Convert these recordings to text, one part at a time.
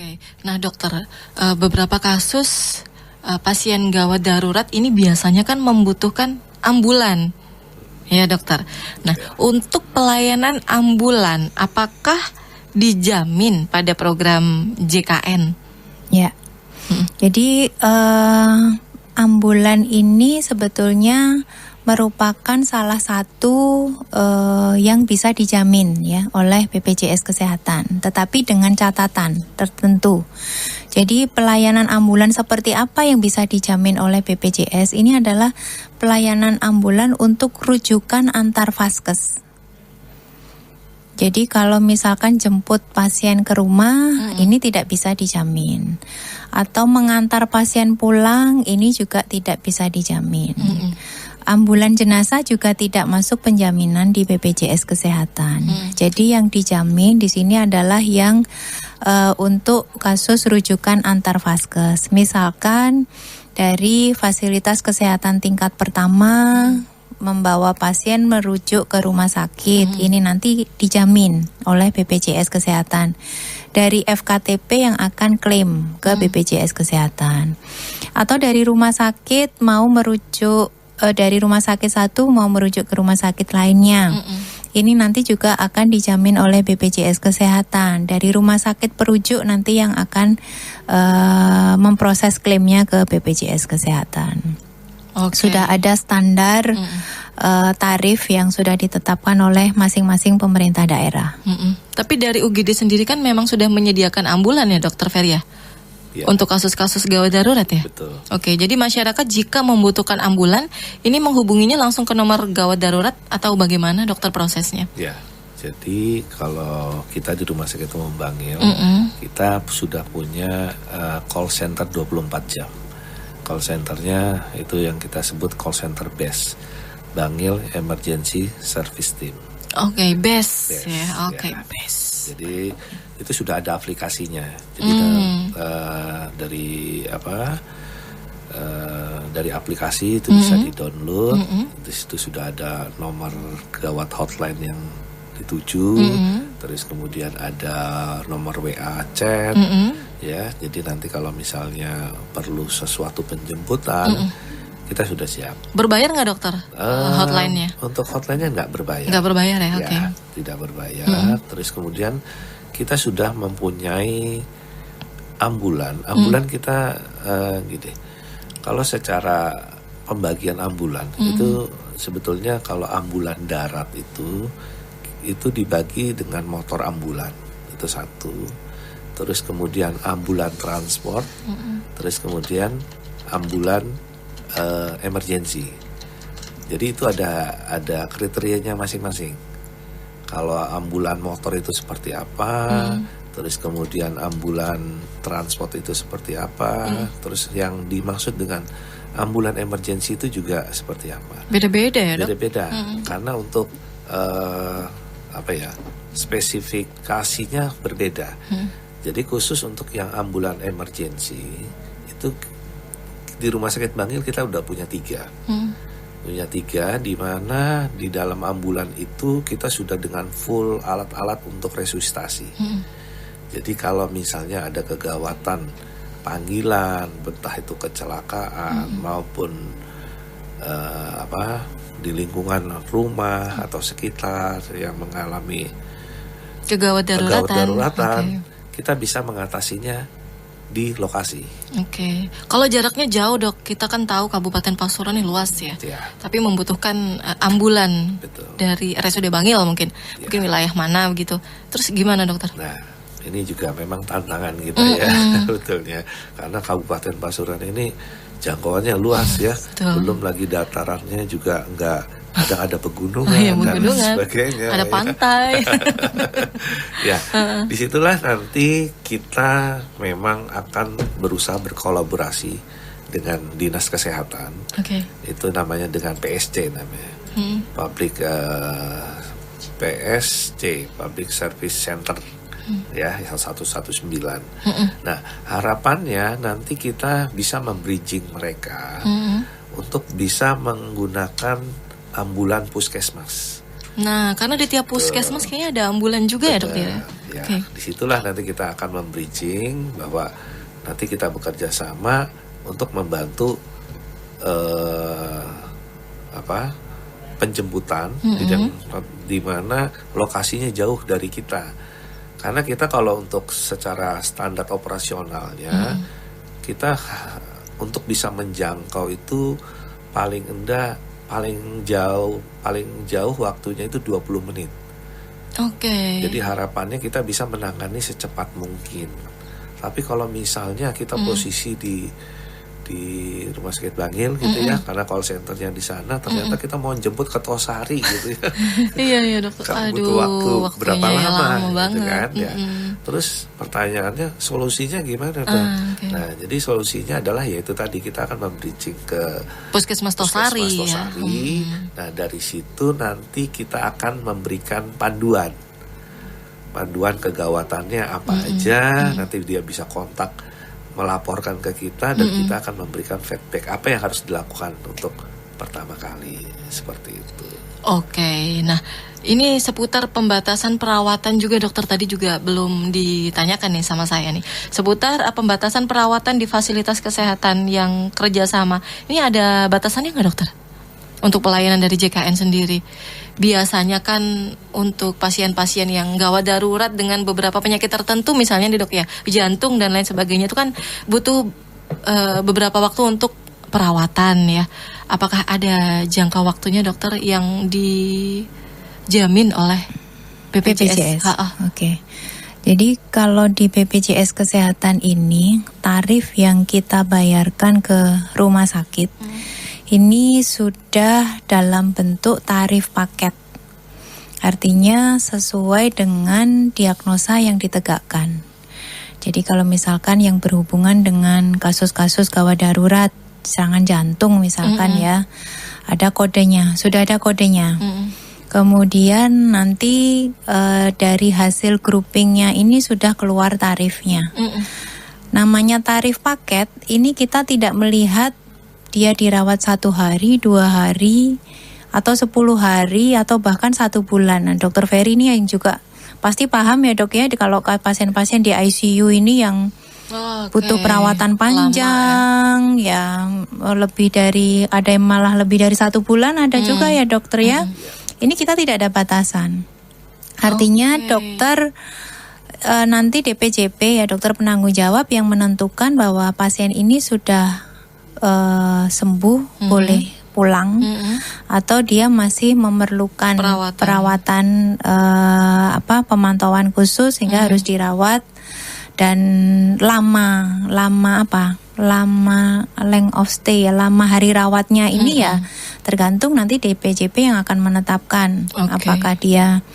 Oke. Nah, dokter, beberapa kasus pasien gawat darurat ini biasanya kan membutuhkan ambulan. Ya, dokter. Nah, untuk pelayanan ambulan apakah dijamin pada program JKN? Ya. Jadi ambulan ini sebetulnya merupakan salah satu yang bisa dijamin ya oleh BPJS Kesehatan, tetapi dengan catatan tertentu. Jadi pelayanan ambulan seperti apa yang bisa dijamin oleh BPJS? Ini adalah pelayanan ambulan untuk rujukan antar vaskes. Jadi kalau misalkan jemput pasien ke rumah, ini tidak bisa dijamin. Atau mengantar pasien pulang, ini juga tidak bisa dijamin. Ambulan jenazah juga tidak masuk penjaminan di BPJS Kesehatan. Jadi yang dijamin di sini adalah yang untuk kasus rujukan antar vaskes. Misalkan dari fasilitas kesehatan tingkat pertama membawa pasien merujuk ke rumah sakit, ini nanti dijamin oleh BPJS Kesehatan. Dari FKTP yang akan klaim ke BPJS Kesehatan. Atau dari rumah sakit mau merujuk dari rumah sakit satu mau merujuk ke rumah sakit lainnya. Ini nanti juga akan dijamin oleh BPJS Kesehatan. Dari rumah sakit perujuk nanti yang akan memproses klaimnya ke BPJS Kesehatan. Sudah ada standar tarif yang sudah ditetapkan oleh masing-masing pemerintah daerah. Tapi dari UGD sendiri kan memang sudah menyediakan ambulan ya, Dokter Feria? Ya. Untuk kasus-kasus gawat darurat ya? Betul. Oke, jadi masyarakat jika membutuhkan ambulan, ini menghubunginya langsung ke nomor gawat darurat atau bagaimana dokter prosesnya? Ya, jadi kalau kita di Rumah Sakit Umum Bangil, kita sudah punya call center 24 jam. Call centernya itu yang kita sebut call center BES, Bangil Emergency Service Team. Oke, BES ya, oke, BES. Jadi itu sudah ada aplikasinya. Jadi dari aplikasi itu bisa di-download. Di situ sudah ada nomor gawat hotline yang dituju. Terus kemudian ada nomor WA chat. Ya, jadi nanti kalau misalnya perlu sesuatu penjemputan, kita sudah siap. Berbayar nggak dokter hotline-nya? Untuk hotline-nya nggak berbayar. Nggak berbayar ya, oke. Tidak berbayar. Terus kemudian kita sudah mempunyai ambulan. Ambulan kita gitu. Kalau secara pembagian ambulan itu sebetulnya kalau ambulan darat itu dibagi dengan motor ambulan itu satu. Terus kemudian ambulan transport. Terus kemudian ambulan emergency. Jadi itu ada kriterianya masing-masing. Kalau ambulan motor itu seperti apa, terus kemudian ambulan transport itu seperti apa, terus yang dimaksud dengan ambulan emergency itu juga seperti apa. Beda-beda ya, Dok? Beda-beda. Karena untuk spesifikasinya berbeda. Jadi khusus untuk yang ambulan emergency itu di Rumah Sakit Bangil kita udah punya 3. Punya 3 di mana di dalam ambulan itu kita sudah dengan full alat-alat untuk resusitasi. Jadi kalau misalnya ada kegawatan panggilan, entah itu kecelakaan maupun di lingkungan rumah atau sekitar yang mengalami kegawat daruratan, kita bisa mengatasinya di lokasi. Oke. Kalau jaraknya jauh, Dok, kita kan tahu Kabupaten Pasuruan ini luas ya. Tapi membutuhkan ambulan. Betul. Dari RSUD Bangil mungkin wilayah mana begitu. Terus gimana, dokter? Nah, ini juga memang tantangan kita ya, betulnya. Karena Kabupaten Pasuruan ini jangkauannya luas ya. Belum lagi datarannya juga enggak ada pegunungan dan sebagainya. Ada pantai. Ya, disitulah nanti kita memang akan berusaha berkolaborasi dengan Dinas Kesehatan. Itu namanya dengan PSC namanya. Public PSC, Public Service Center. Ya, 119. Nah, harapannya nanti kita bisa membridging mereka untuk bisa menggunakan ambulan puskesmas. Nah, karena di tiap puskesmas kayaknya ada ambulan juga ya dok ya. Ya, Oke. disitulah nanti kita akan membridging bahwa nanti kita bekerja sama untuk membantu penjemputan di mana lokasinya jauh dari kita. Karena kita kalau untuk secara standar operasionalnya kita untuk bisa menjangkau itu paling jauh waktunya itu 20 menit. Oke. Jadi harapannya kita bisa menangani secepat mungkin. Tapi kalau misalnya kita posisi di Rumah Sakit Bangil gitu ya, karena call centernya di sana, ternyata kita mau jemput ke Tosari gitu ya. Iya dokter. Kan Aduh, butuh waktu berapa lama gitu banget. kan ya. Terus pertanyaannya solusinya gimana dong? Okay. Nah, jadi solusinya adalah yaitu tadi kita akan membridging ke Puskesmas Tosari ya. Nah, dari situ nanti kita akan memberikan panduan kegawatannya apa aja. Nanti dia bisa kontak melaporkan ke kita dan kita akan memberikan feedback apa yang harus dilakukan untuk pertama kali seperti itu. Oke, nah ini seputar pembatasan perawatan juga dokter, tadi juga belum ditanyakan nih sama saya nih. Seputar pembatasan perawatan di fasilitas kesehatan yang kerjasama, ini ada batasannya nggak dokter? Untuk pelayanan dari JKN sendiri. Biasanya kan untuk pasien-pasien yang gawat darurat dengan beberapa penyakit tertentu misalnya nih dok ya, jantung dan lain sebagainya itu kan butuh beberapa waktu untuk perawatan ya. Apakah ada jangka waktunya dokter yang dijamin oleh BPJS? Oke. Jadi kalau di BPJS Kesehatan ini tarif yang kita bayarkan ke rumah sakit ini sudah dalam bentuk tarif paket. Artinya sesuai dengan diagnosa yang ditegakkan. Jadi kalau misalkan yang berhubungan dengan kasus-kasus gawat darurat, serangan jantung misalkan ya, ada kodenya, sudah ada kodenya. Kemudian nanti dari hasil groupingnya ini sudah keluar tarifnya. Namanya tarif paket, ini kita tidak melihat dia dirawat 1 hari, 2 hari, atau 10 hari, atau bahkan 1 bulan. Nah, Dokter Ferry ini yang juga pasti paham ya dok ya, kalau pasien-pasien di ICU ini yang butuh perawatan panjang, lama, ya lebih dari, ada yang malah lebih dari 1 bulan, ada juga ya dokter ya. Ini kita tidak ada batasan. Artinya dokter nanti DPJP ya, dokter penanggung jawab yang menentukan bahwa pasien ini sudah sembuh, boleh pulang, atau dia masih memerlukan perawatan pemantauan khusus sehingga harus dirawat dan lama length of stay ya, lama hari rawatnya ini ya tergantung nanti DPJP yang akan menetapkan apakah dia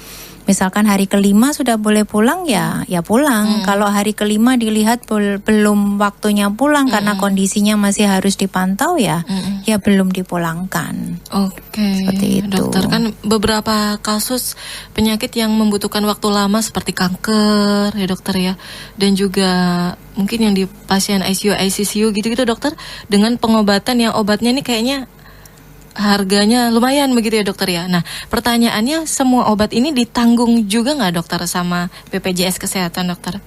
misalkan hari kelima sudah boleh pulang ya pulang. Kalau hari kelima dilihat belum waktunya pulang karena kondisinya masih harus dipantau ya belum dipulangkan. Seperti itu. Dokter, kan beberapa kasus penyakit yang membutuhkan waktu lama seperti kanker ya dokter ya, dan juga mungkin yang di pasien ICU gitu dokter, dengan pengobatan yang obatnya ini kayaknya harganya lumayan begitu ya dokter ya. Nah pertanyaannya, semua obat ini ditanggung juga nggak dokter sama BPJS Kesehatan dokter?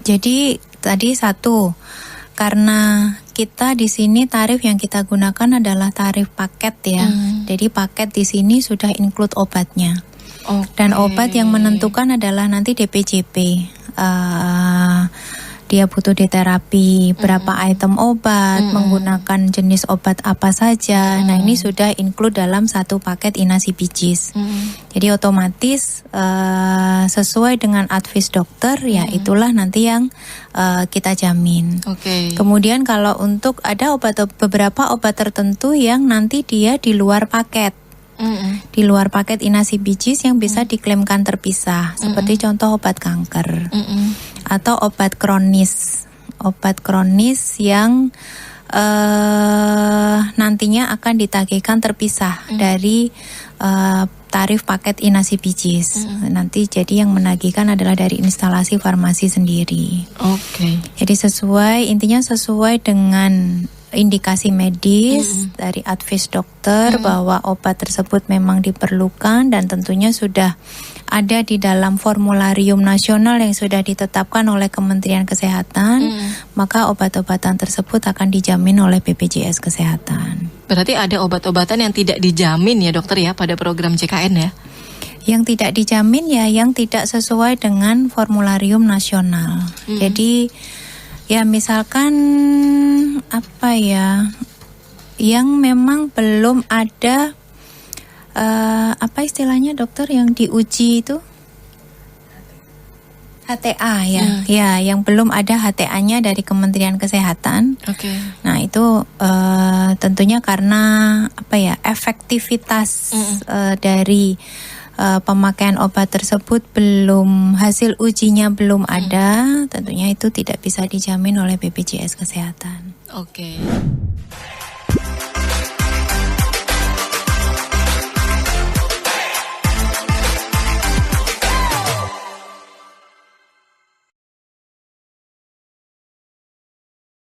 Jadi tadi satu, karena kita di sini tarif yang kita gunakan adalah tarif paket ya. Jadi paket di sini sudah include obatnya. Dan obat yang menentukan adalah nanti DPJP. Dia butuh diterapi, berapa item obat, menggunakan jenis obat apa saja. Nah ini sudah include dalam satu paket inasi bijis. Jadi otomatis sesuai dengan advice dokter ya itulah nanti yang kita jamin. Kemudian kalau untuk ada beberapa obat tertentu yang nanti dia di luar paket. Di luar paket inasi bijis yang bisa diklaimkan terpisah, seperti contoh obat kanker atau obat kronis yang nantinya akan ditagihkan terpisah dari tarif paket inasi bijis. Nanti jadi yang menagihkan adalah dari instalasi farmasi sendiri. Jadi intinya sesuai dengan indikasi medis dari advis dokter bahwa obat tersebut memang diperlukan dan tentunya sudah ada di dalam formularium nasional yang sudah ditetapkan oleh Kementerian Kesehatan, maka obat-obatan tersebut akan dijamin oleh BPJS Kesehatan. Berarti ada obat-obatan yang tidak dijamin ya dokter ya pada program JKN ya? Yang tidak dijamin ya yang tidak sesuai dengan formularium nasional. Jadi ya misalkan apa ya, yang memang belum ada apa istilahnya dokter yang diuji itu? HTA ya, ya yang belum ada HTA-nya dari Kementerian Kesehatan. Oke. Nah itu tentunya karena apa ya, efektivitas dari pemakaian obat tersebut belum, hasil ujinya belum ada, tentunya itu tidak bisa dijamin oleh BPJS Kesehatan. Oke.